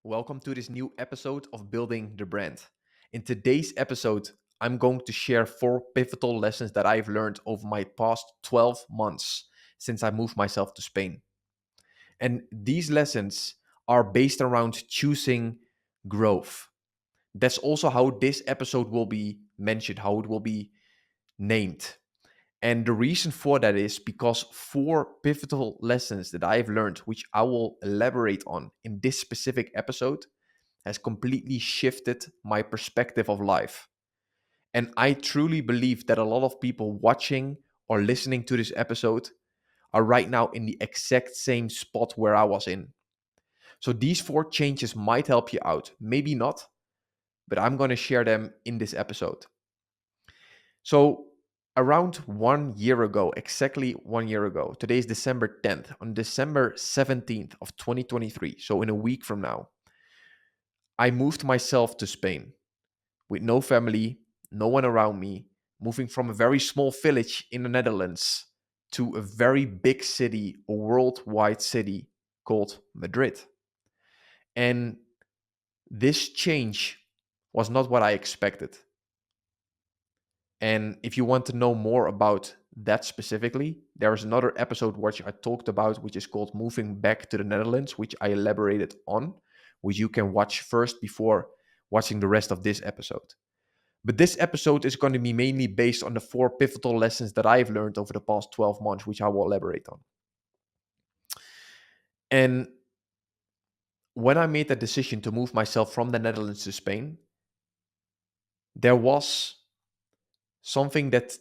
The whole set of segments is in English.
Welcome to this new episode of Building the Brand. In today's episode, I'm going to share 4 pivotal lessons that I've learned over my past 12 months since I moved myself to Spain. And these lessons are based around choosing growth. That's also how this episode will be mentioned, how it will be named. And the reason for that is because 4 pivotal lessons that I've learned, which I will elaborate on in this specific episode, has completely shifted my perspective of life. And I truly believe that a lot of people watching or listening to this episode are right now in the exact same spot where I was in. So these 4 changes might help you out, maybe not, but I'm going to share them in this episode. So around 1 year ago, exactly 1 year ago, today is December 10th, on December 17th of 2023, so in a week from now, I moved myself to Spain with no family, no one around me, moving from a very small village in the Netherlands to a very big city, a worldwide city called Madrid. And this change was not what I expected. And if you want to know more about that specifically, there is another episode which I talked about, which is called Moving Back to the Netherlands, which I elaborated on, which you can watch first before watching the rest of this episode. But this episode is going to be mainly based on the 4 pivotal lessons that I've learned over the past 12 months, which I will elaborate on. And when I made that decision to move myself from the Netherlands to Spain, there was something that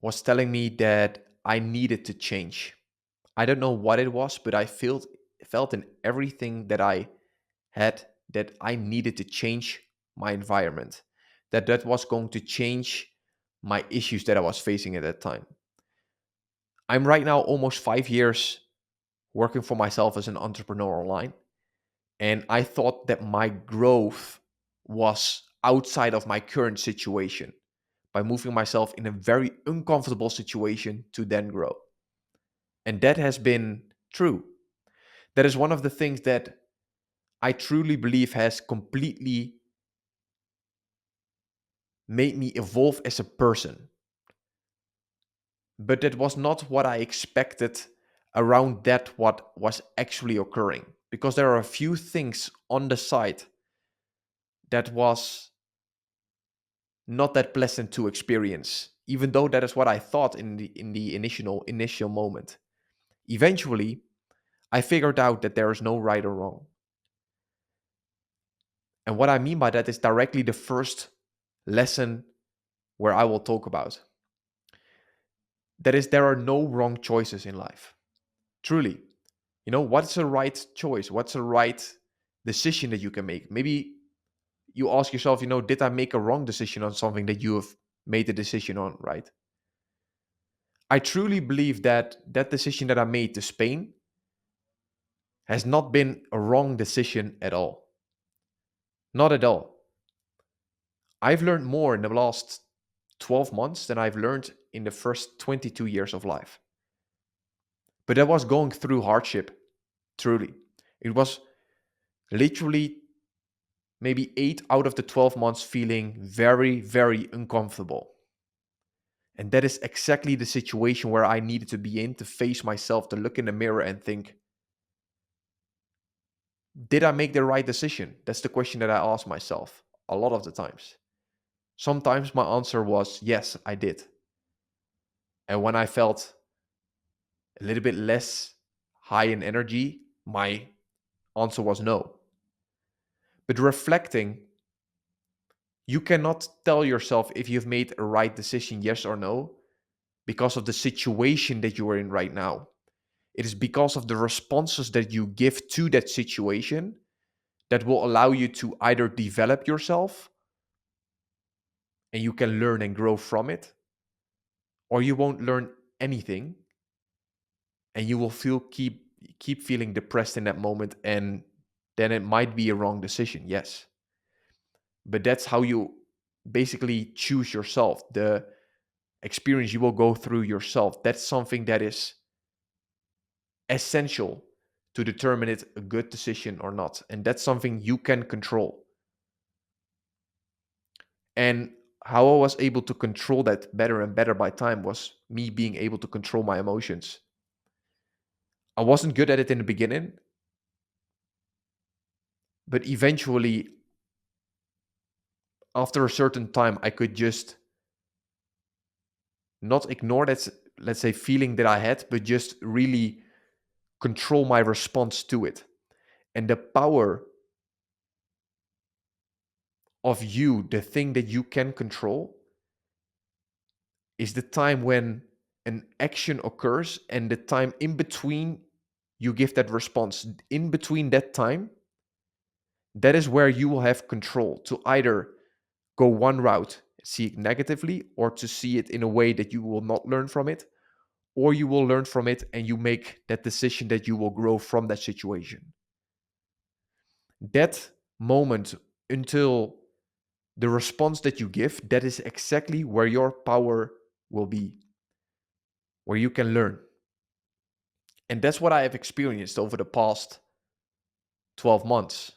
was telling me that I needed to change. I don't know what it was, but I felt in everything that I had that I needed to change my environment, that was going to change my issues that I was facing at that time. I'm right now almost 5 years working for myself as an entrepreneur online. And I thought that my growth was outside of my current situation by moving myself in a very uncomfortable situation to then grow. And that has been true. That is one of the things that I truly believe has completely made me evolve as a person. But that was not what I expected around that what was actually occurring, because there are a few things on the side that was not that pleasant to experience, even though that is what I thought in the initial moment. Eventually, I figured out that there is no right or wrong. And what I mean by that is directly the first lesson where I will talk about. That is, there are no wrong choices in life. Truly. What's the right choice? What's the right decision that you can make? Maybe you ask yourself, did I make a wrong decision on something that you have made a decision on, right? I truly believe that that decision that I made to Spain has not been a wrong decision at all. Not at all. I've learned more in the last 12 months than I've learned in the first 22 years of life. But that was going through hardship, truly. It was literally maybe 8 out of the 12 months feeling very, very uncomfortable. And that is exactly the situation where I needed to be in, to face myself, to look in the mirror and think, did I make the right decision? That's the question that I ask myself a lot of the times. Sometimes my answer was, yes, I did. And when I felt a little bit less high in energy, my answer was no. But reflecting, you cannot tell yourself if you've made a right decision, yes or no, because of the situation that you are in right now. It is because of the responses that you give to that situation that will allow you to either develop yourself and you can learn and grow from it, or you won't learn anything and you will keep feeling depressed in that moment, and then it might be a wrong decision, yes. But that's how you basically choose yourself. The experience you will go through yourself, that's something that is essential to determine it a good decision or not. And that's something you can control. And how I was able to control that better and better by time was me being able to control my emotions. I wasn't good at it in the beginning, but eventually, after a certain time, I could just not ignore that, let's say, feeling that I had, but just really control my response to it. And the power of you, the thing that you can control, is the time when an action occurs and the time in between you give that response. In between that time, that is where you will have control to either go one route, see it negatively, or to see it in a way that you will not learn from it, or you will learn from it and you make that decision that you will grow from that situation. That moment until the response that you give, that is exactly where your power will be, where you can learn. And that's what I have experienced over the past 12 months,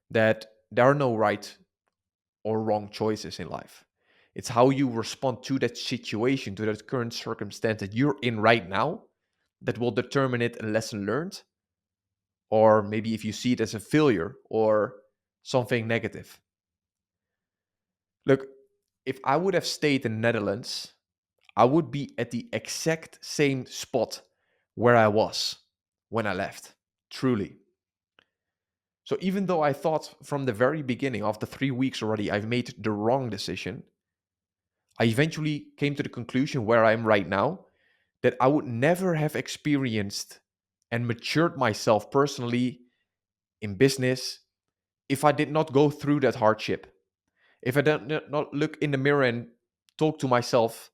that there are no right or wrong choices in life. It's how you respond to that situation, to that current circumstance that you're in right now, that will determine it a lesson learned, or maybe if you see it as a failure or something negative. Look, if I would have stayed in the Netherlands, I would be at the exact same spot where I was when I left, truly. So even though I thought from the very beginning, after 3 weeks already, I've made the wrong decision, I eventually came to the conclusion where I am right now that I would never have experienced and matured myself personally in business if I did not go through that hardship. If I did not look in the mirror and talk to myself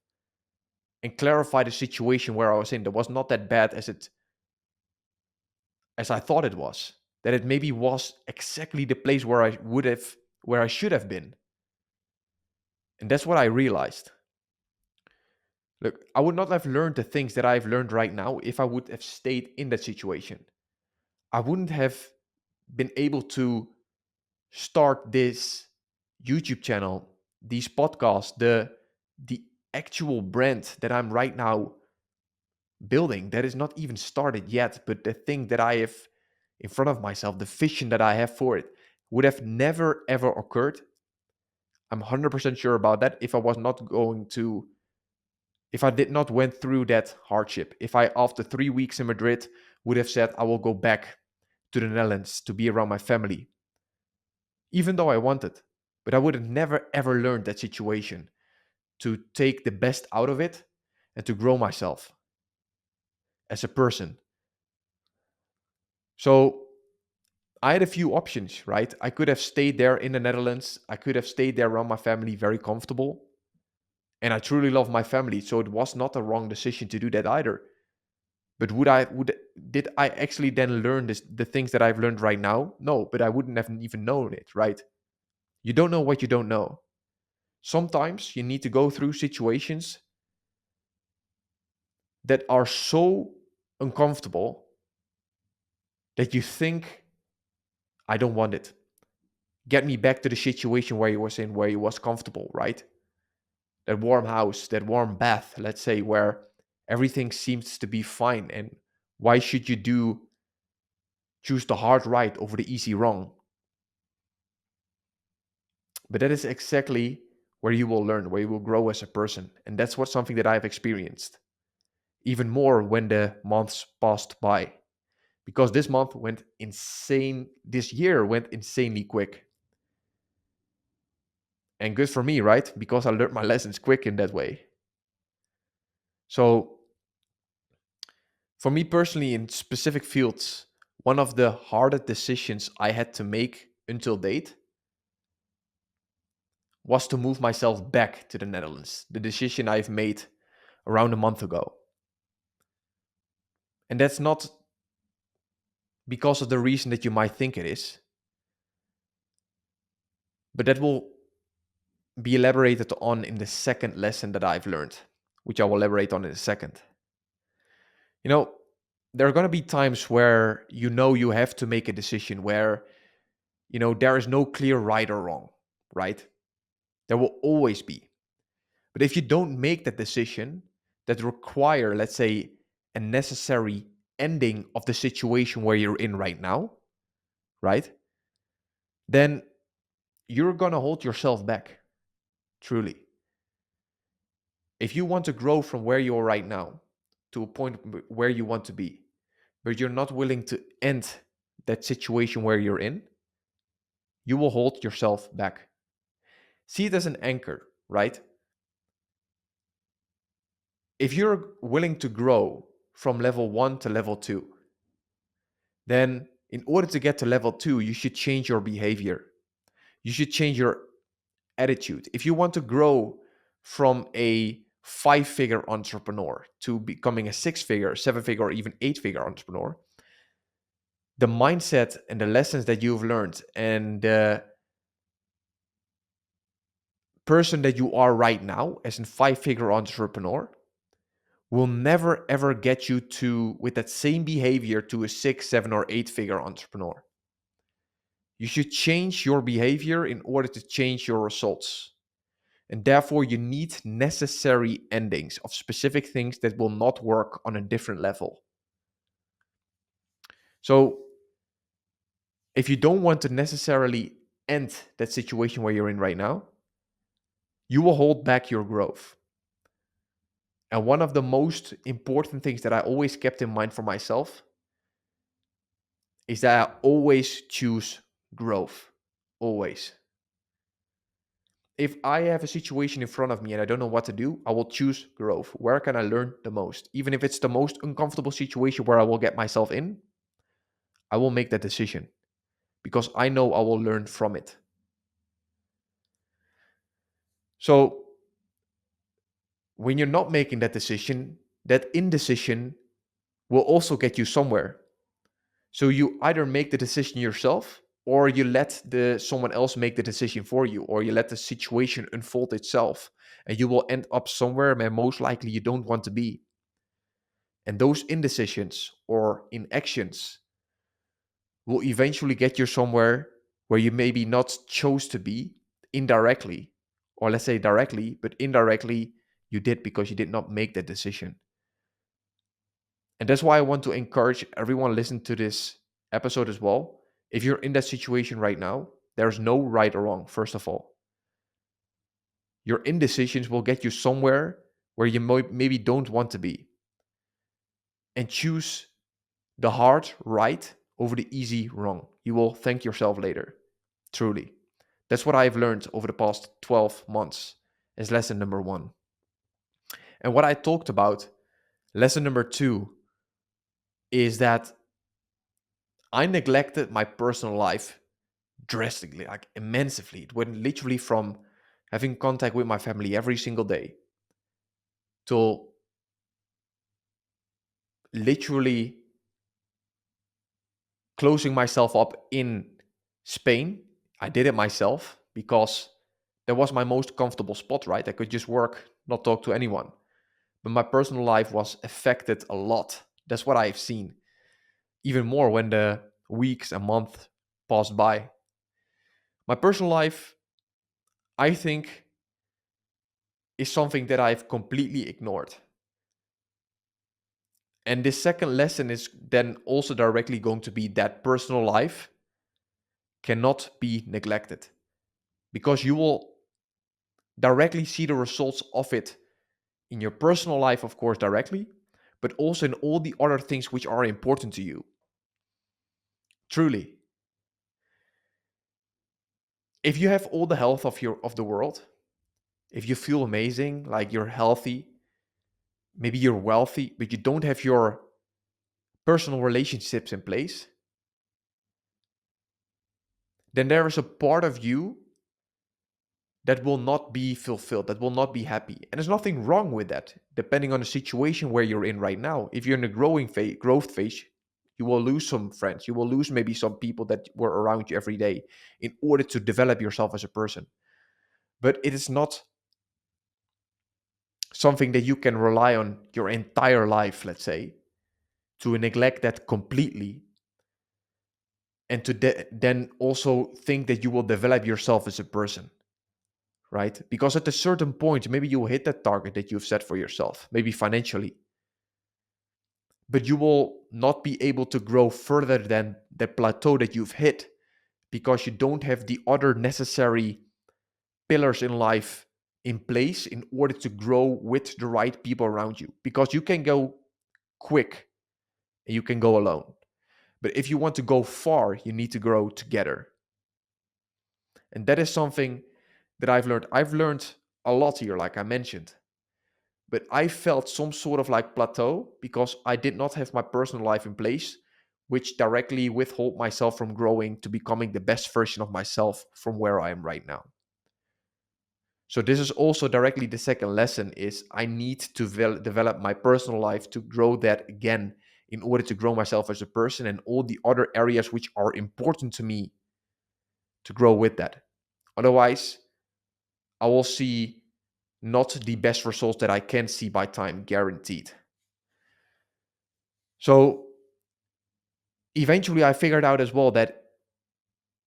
and clarify the situation where I was in, that was not that bad as I thought it was. That it maybe was exactly the place where I should have been. And that's what I realized. Look, I would not have learned the things that I've learned right now if I would have stayed in that situation. I wouldn't have been able to start this YouTube channel, these podcasts, the actual brand that I'm right now building that is not even started yet, but the thing that I have in front of myself, the vision that I have for it, would have never ever occurred. I'm 100% sure about that if I did not went through that hardship. If I, after 3 weeks in Madrid, would have said, I will go back to the Netherlands to be around my family, even though I wanted, but I would have never ever learned that situation to take the best out of it and to grow myself as a person. So I had a few options, right? I could have stayed there in the Netherlands. I could have stayed there around my family, very comfortable. And I truly love my family, so it was not a wrong decision to do that either. But did I actually then learn the things that I've learned right now? No, but I wouldn't have even known it, right? You don't know what you don't know. Sometimes you need to go through situations that are so uncomfortable that you think, I don't want it. Get me back to the situation where you was in, where you was comfortable, right? That warm house, that warm bath, let's say, where everything seems to be fine. And why should you choose the hard right over the easy wrong? But that is exactly where you will learn, where you will grow as a person. And that's what something that I've experienced even more when the months passed by. Because this year went insanely quick. And good for me, right? Because I learned my lessons quick in that way. So for me personally, in specific fields, one of the hardest decisions I had to make until date was to move myself back to the Netherlands. The decision I've made around a month ago. And that's not because of the reason that you might think it is, but that will be elaborated on in the second lesson that I've learned, which I will elaborate on in a second. You know, there are going to be times where you have to make a decision where there is no clear right or wrong, right? There will always be. But if you don't make that decision that require, let's say, a necessary ending of the situation where you're in right now, right? Then you're going to hold yourself back, truly. If you want to grow from where you are right now to a point where you want to be, but you're not willing to end that situation where you're in, you will hold yourself back. See it as an anchor, right? If you're willing to grow from level 1 to level 2, then in order to get to level 2, you should change your behavior. You should change your attitude. If you want to grow from a 5-figure entrepreneur to becoming a 6-figure, 7-figure, or even 8-figure entrepreneur, the mindset and the lessons that you've learned and the person that you are right now as a 5-figure entrepreneur will never ever get you to with that same behavior to a 6, 7, or 8-figure entrepreneur. You should change your behavior in order to change your results. And therefore, you need necessary endings of specific things that will not work on a different level. So, if you don't want to necessarily end that situation where you're in right now, you will hold back your growth. And one of the most important things that I always kept in mind for myself is that I always choose growth. Always. If I have a situation in front of me and I don't know what to do, I will choose growth. Where can I learn the most? Even if it's the most uncomfortable situation where I will get myself in, I will make that decision because I know I will learn from it. So when you're not making that decision, that indecision will also get you somewhere. So you either make the decision yourself or you let someone else make the decision for you, or you let the situation unfold itself, and you will end up somewhere where most likely you don't want to be. And those indecisions or inactions will eventually get you somewhere where you maybe not chose to be indirectly, or let's say directly, but indirectly you did because you did not make that decision. And that's why I want to encourage everyone listen to this episode as well. If you're in that situation right now, there's no right or wrong, first of all. Your indecisions will get you somewhere where you maybe don't want to be. And choose the hard right over the easy wrong. You will thank yourself later. Truly. That's what I've learned over the past 12 months as lesson number 1. And what I talked about, lesson number 2, is that I neglected my personal life drastically, like immensely. It went literally from having contact with my family every single day to literally closing myself up in Spain. I did it myself because that was my most comfortable spot, right? I could just work, not talk to anyone. But my personal life was affected a lot. That's what I've seen. Even more when the weeks and months passed by. My personal life, I think, is something that I've completely ignored. And this second lesson is then also directly going to be that personal life cannot be neglected because you will directly see the results of it in your personal life, of course, directly, but also in all the other things which are important to you. Truly. If you have all the health of the world, if you feel amazing, like you're healthy, maybe you're wealthy, but you don't have your personal relationships in place, then there is a part of you that will not be fulfilled, that will not be happy. And there's nothing wrong with that, depending on the situation where you're in right now. If you're in a growth phase, you will lose some friends. You will lose maybe some people that were around you every day in order to develop yourself as a person. But it is not something that you can rely on your entire life, let's say, to neglect that completely, and to then also think that you will develop yourself as a person, right? Because at a certain point, maybe you will hit that target that you've set for yourself, maybe financially, but you will not be able to grow further than the plateau that you've hit because you don't have the other necessary pillars in life in place in order to grow with the right people around you. Because you can go quick and you can go alone. But if you want to go far, you need to grow together. And that is something that I've learned. I've learned a lot here, like I mentioned. But I felt some sort of like plateau because I did not have my personal life in place, which directly withhold myself from growing to becoming the best version of myself from where I am right now. So this is also directly the second lesson is I need to develop my personal life to grow that again in order to grow myself as a person and all the other areas which are important to me to grow with that. Otherwise, I will see not the best results that I can see by time, guaranteed. So eventually I figured out as well that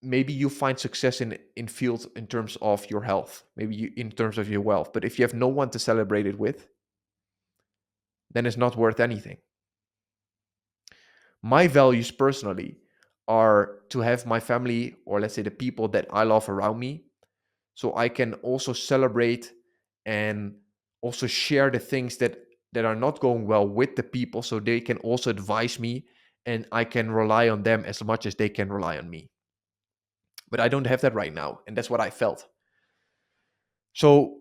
maybe you find success in fields in terms of your health, maybe in terms of your wealth, but if you have no one to celebrate it with, then it's not worth anything. My values personally are to have my family, or let's say the people that I love around me, so I can also celebrate and also share the things that are not going well with the people, so they can also advise me and I can rely on them as much as they can rely on me. But I don't have that right now, and that's what I felt. So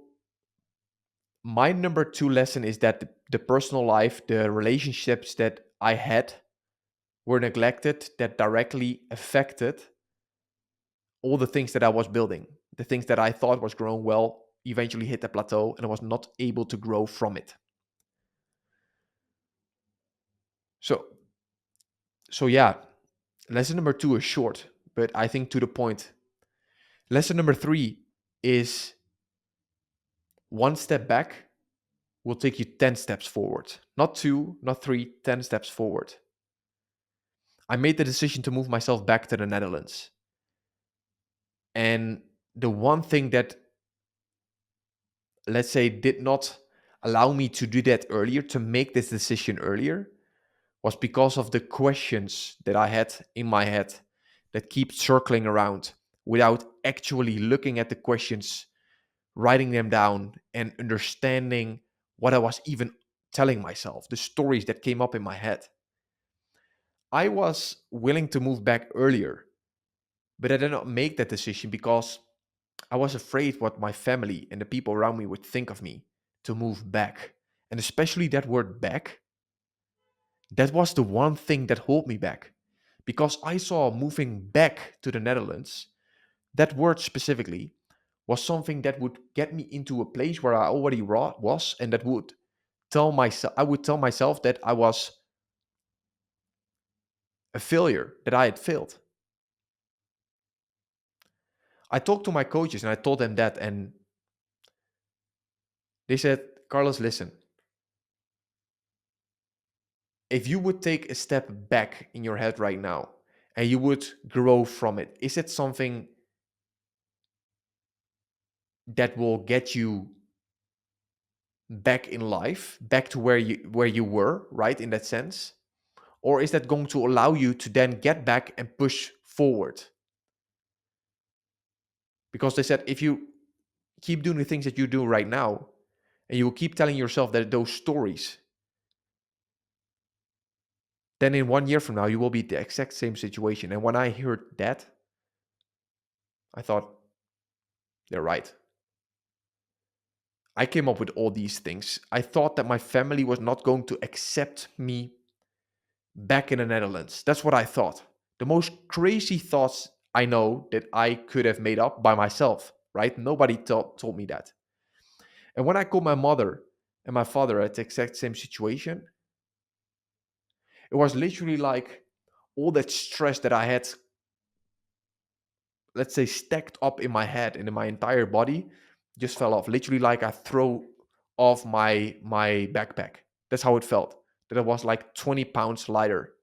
my number two lesson is that the personal life, the relationships that I had were neglected, that directly affected all the things that I was building. The things that I thought was growing well eventually hit a plateau and I was not able to grow from it. So yeah, lesson number two is short, but I think to the point. Lesson number three is one step back will take you 10 steps forward. Not two, not three, 10 steps forward. I made the decision to move myself back to the Netherlands. And the one thing that, let's say, did not allow me to do that earlier, to make this decision earlier, was because of the questions that I had in my head that keep circling around without actually looking at the questions, writing them down, and understanding what I was even telling myself, the stories that came up in my head. I was willing to move back earlier, but I did not make that decision because I was afraid what my family and the people around me would think of me to move back. And especially that word back, that was the one thing that held me back. Because I saw moving back to the Netherlands, that word specifically, was something that would get me into a place where I already was, and that would I would tell myself that I was a failure, that I had failed. I talked to my coaches and I told them that, and they said, Carlos, listen, if you would take a step back in your head right now and you would grow from it, is it something that will get you back in life, back to where you were, right, in that sense? Or is that going to allow you to then get back and push forward? Because they said if you keep doing the things that you do right now and you will keep telling yourself that those stories, then in 1 year from now you will be the exact same situation. And when I heard that, I thought, they're right. I came up with all these things. I thought that my family was not going to accept me back in the Netherlands. That's what I thought. The most crazy thoughts I know that I could have made up by myself, right? Nobody told me that. And when I called my mother and my father at the exact same situation, it was literally like all that stress that I had, let's say, stacked up in my head and in my entire body just fell off. Literally like I throw off my backpack. That's how it felt. that I was like 20 pounds lighter.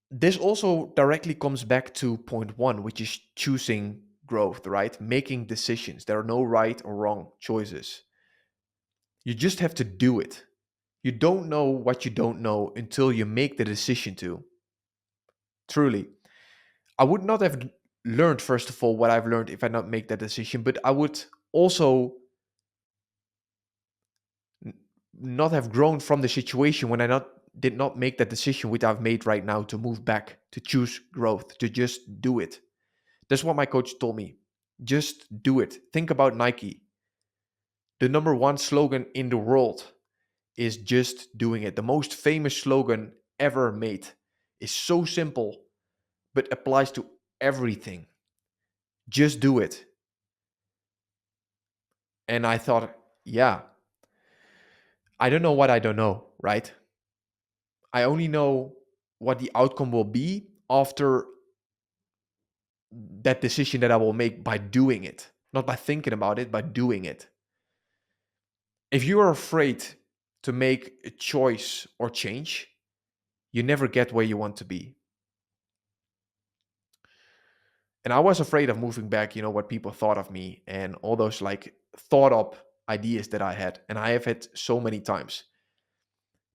This also directly comes back to point one, which is choosing growth, right? Making decisions. There are no right or wrong choices. You just have to do it. You don't know what you don't know until you make the decision to. Truly. I would not have learned, first of all, what I've learned if I not make that decision, but I would also n- not have grown from the situation when I not did not make that decision which I've made right now to move back, to choose growth, to just do it. That's what my coach told me. Just do it. Think about Nike. The number one slogan in the world is just doing it. The most famous slogan ever made is so simple, but applies to everything. Just do it. And I thought, yeah, I don't know what I don't know, right? I only know what the outcome will be after that decision that I will make by doing it, not by thinking about it, by doing it. If you are afraid to make a choice or change, you never get where you want to be. And I was afraid of moving back, what people thought of me and all those like thought up ideas that I had. And I have had so many times.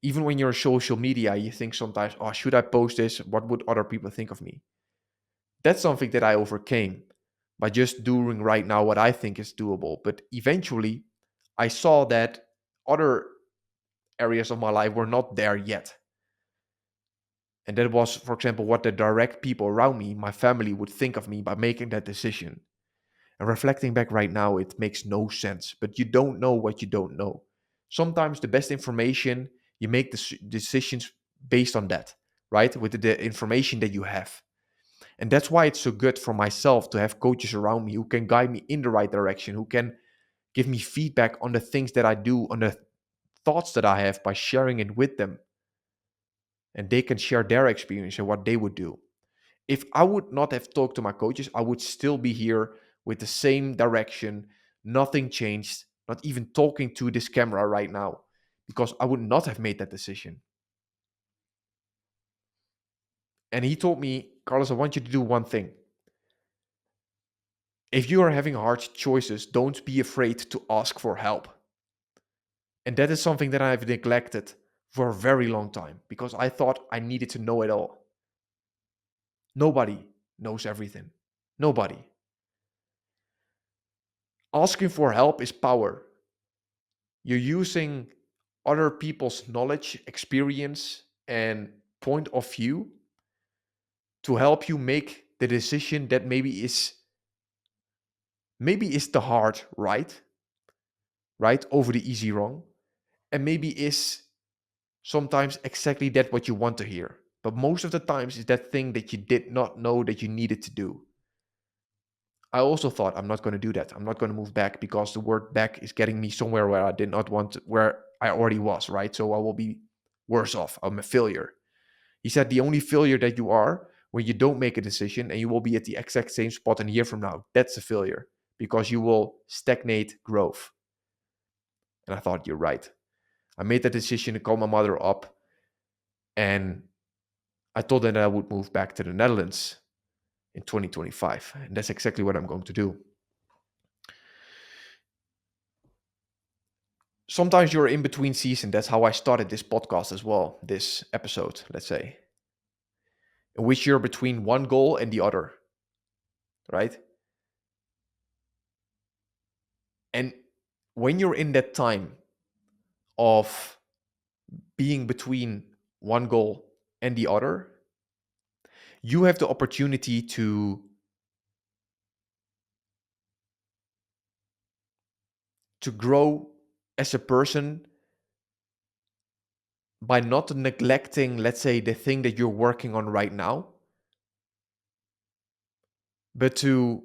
Even when you're on social media, you think sometimes, oh, should I post this? What would other people think of me? That's something that I overcame by just doing right now what I think is doable. But eventually, I saw that other areas of my life were not there yet. And that was, for example, what the direct people around me, my family, would think of me by making that decision. And reflecting back right now, it makes no sense. But you don't know what you don't know. Sometimes the best information, you make the decisions based on that, right? With the information that you have. And that's why it's so good for myself to have coaches around me who can guide me in the right direction, who can give me feedback on the things that I do, on the thoughts that I have by sharing it with them. And they can share their experience and what they would do. If I would not have talked to my coaches, I would still be here with the same direction. Nothing changed, not even talking to this camera right now, because I would not have made that decision. And he told me, Carlos, I want you to do one thing. If you are having hard choices, don't be afraid to ask for help. And that is something that I've neglected for a very long time because I thought I needed to know it all. Nobody knows everything. Nobody. Asking for help is power. You're using other people's knowledge, experience, and point of view to help you make the decision that maybe is the hard right over the easy wrong, and maybe is sometimes exactly that what you want to hear. But most of the times is that thing that you did not know that you needed to do. I also thought I'm not going to do that. I'm not going to move back because the word back is getting me somewhere where I did not want to, where I already was, right? So I will be worse off. I'm a failure. He said the only failure that you are when you don't make a decision and you will be at the exact same spot in a year from now. That's a failure because you will stagnate growth. And I thought, you're right. I made that decision to call my mother up and I told them that I would move back to the Netherlands in 2025. And that's exactly what I'm going to do. Sometimes you're in between season. That's how I started this podcast as well, this episode, let's say, in which you're between one goal and the other, right? And when you're in that time of being between one goal and the other, you have the opportunity to grow as a person by not neglecting, let's say, the thing that you're working on right now, but to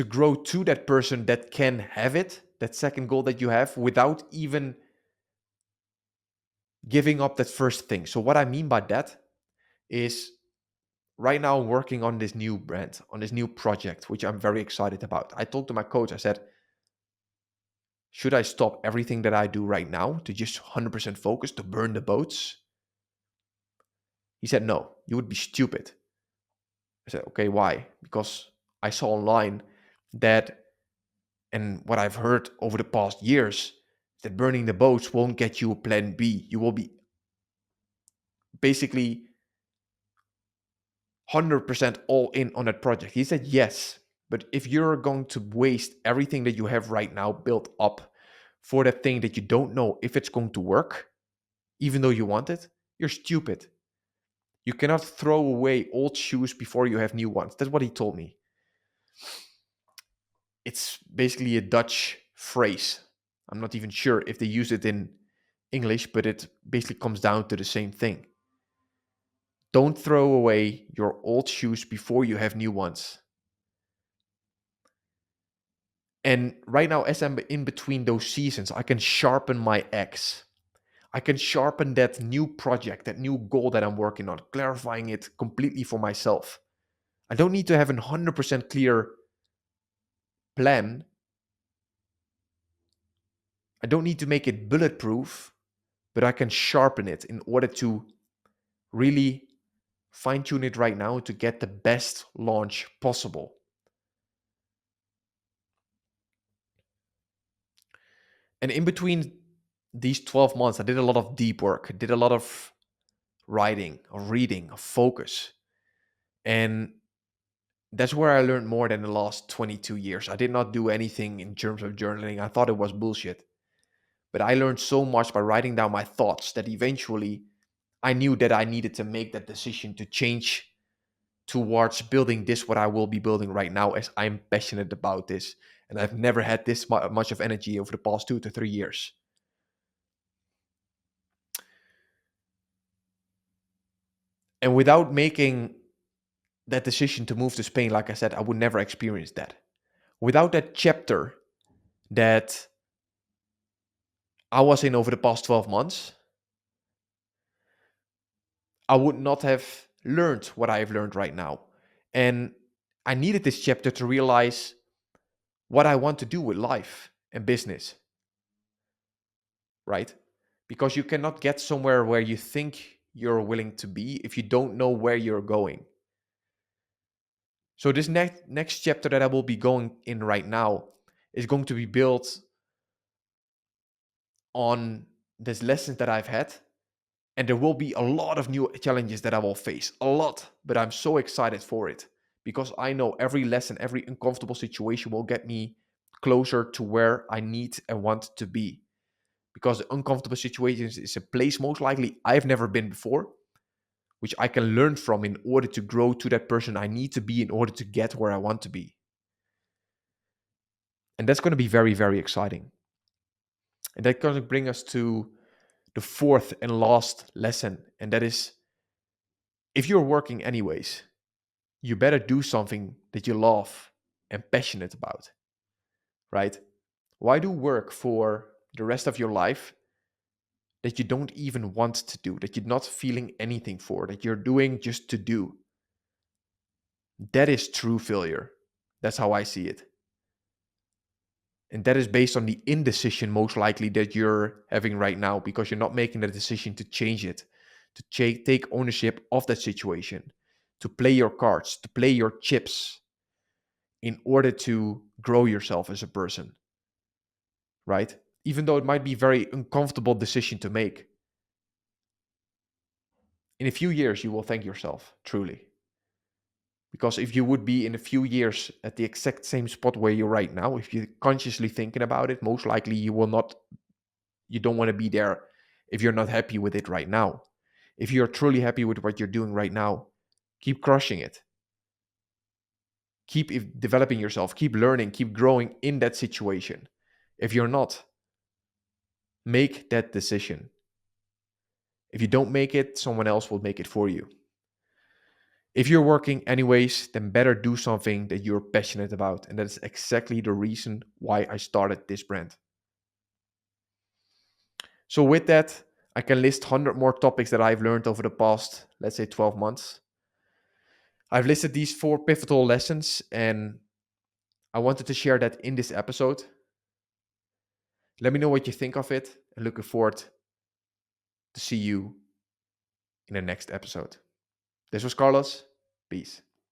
grow to that person that can have it, that second goal that you have, without even giving up that first thing. So what I mean by that is right now I'm working on this new brand, on this new project, which I'm very excited about. I told to my coach, I said, Should I stop everything that I do right now to just 100% focus to burn the boats? He said, no, you would be stupid. I said, okay, why? Because I saw online that, and what I've heard over the past years, that burning the boats won't get you a plan B. You will be basically 100% all in on that project. He said, yes, but if you're going to waste everything that you have right now built up for that thing that you don't know if it's going to work, even though you want it, you're stupid. You cannot throw away old shoes before you have new ones. That's what he told me. It's basically a Dutch phrase. I'm not even sure if they use it in English, but it basically comes down to the same thing. Don't throw away your old shoes before you have new ones. And right now, as I'm in between those seasons, I can sharpen my axe. I can sharpen that new project, that new goal that I'm working on, clarifying it completely for myself. I don't need to have a 100% clear plan. I don't need to make it bulletproof, but I can sharpen it in order to really fine tune it right now to get the best launch possible. And in between these 12 months, I did a lot of deep work, I did a lot of writing, of reading, of focus. And that's where I learned more than the last 22 years. I did not do anything in terms of journaling. I thought it was bullshit. But I learned so much by writing down my thoughts that eventually I knew that I needed to make that decision to change towards building this, what I will be building right now, as I'm passionate about this. And I've never had this much of energy over the past 2 to 3 years. And without making that decision to move to Spain, like I said, I would never experience that. Without that chapter that I was in over the past 12 months, I would not have learned what I have learned right now. And I needed this chapter to realize what I want to do with life and business, right? Because you cannot get somewhere where you think you're willing to be if you don't know where you're going. So this next chapter that I will be going in right now is going to be built on these lessons that I've had. And there will be a lot of new challenges that I will face, a lot, but I'm so excited for it because I know every lesson, every uncomfortable situation will get me closer to where I need and want to be. Because uncomfortable situations is a place most likely I've never been before, which I can learn from in order to grow to that person I need to be in order to get where I want to be. And that's going to be very, very exciting. And that's going to bring us to the fourth and last lesson. And that is, if you're working anyways, you better do something that you love and passionate about, right? Why do work for the rest of your life that you don't even want to do, that you're not feeling anything for, that you're doing just to do? That is true failure. That's how I see it. And that is based on the indecision, most likely, that you're having right now because you're not making the decision to change it, to take ownership of that situation, to play your cards, to play your chips in order to grow yourself as a person, right? Even though it might be a very uncomfortable decision to make. In a few years, you will thank yourself, truly. Because if you would be in a few years at the exact same spot where you're right now, if you're consciously thinking about it, most likely you don't want to be there if you're not happy with it right now. If you're truly happy with what you're doing right now, keep crushing it. Keep developing yourself, keep learning, keep growing in that situation. If you're not, make that decision. If you don't make it, someone else will make it for you. If you're working anyways, then better do something that you're passionate about. And that's exactly the reason why I started this brand. So with that, I can list 100 more topics that I've learned over the past, let's say, 12 months. I've listed these 4 pivotal lessons, and I wanted to share that in this episode. Let me know what you think of it, and looking forward to see you in the next episode. This was Carlos. Peace.